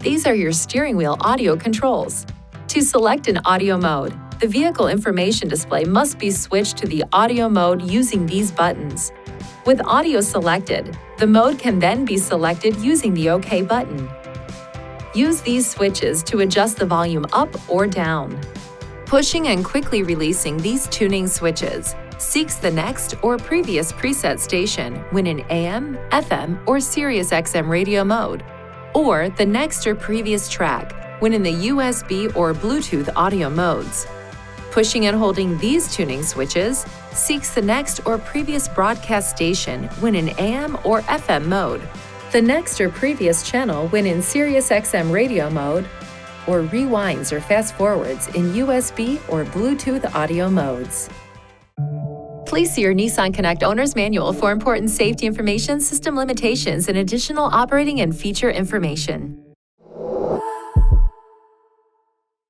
These are your steering wheel audio controls. To select an audio mode, the vehicle information display must be switched to the audio mode using these buttons. With audio selected, the mode can then be selected using the OK button. Use these switches to adjust the volume up or down. Pushing and quickly releasing these tuning switches seeks the next or previous preset station when in AM, FM, or Sirius XM radio mode, or the next or previous track when in the USB or Bluetooth audio modes. Pushing and holding these tuning switches seeks the next or previous broadcast station when in AM or FM mode, the next or previous channel when in Sirius XM radio mode, or rewinds or fast forwards in USB or Bluetooth audio modes. Please see your Nissan Connect Owner's Manual for important safety information, system limitations, and additional operating and feature information.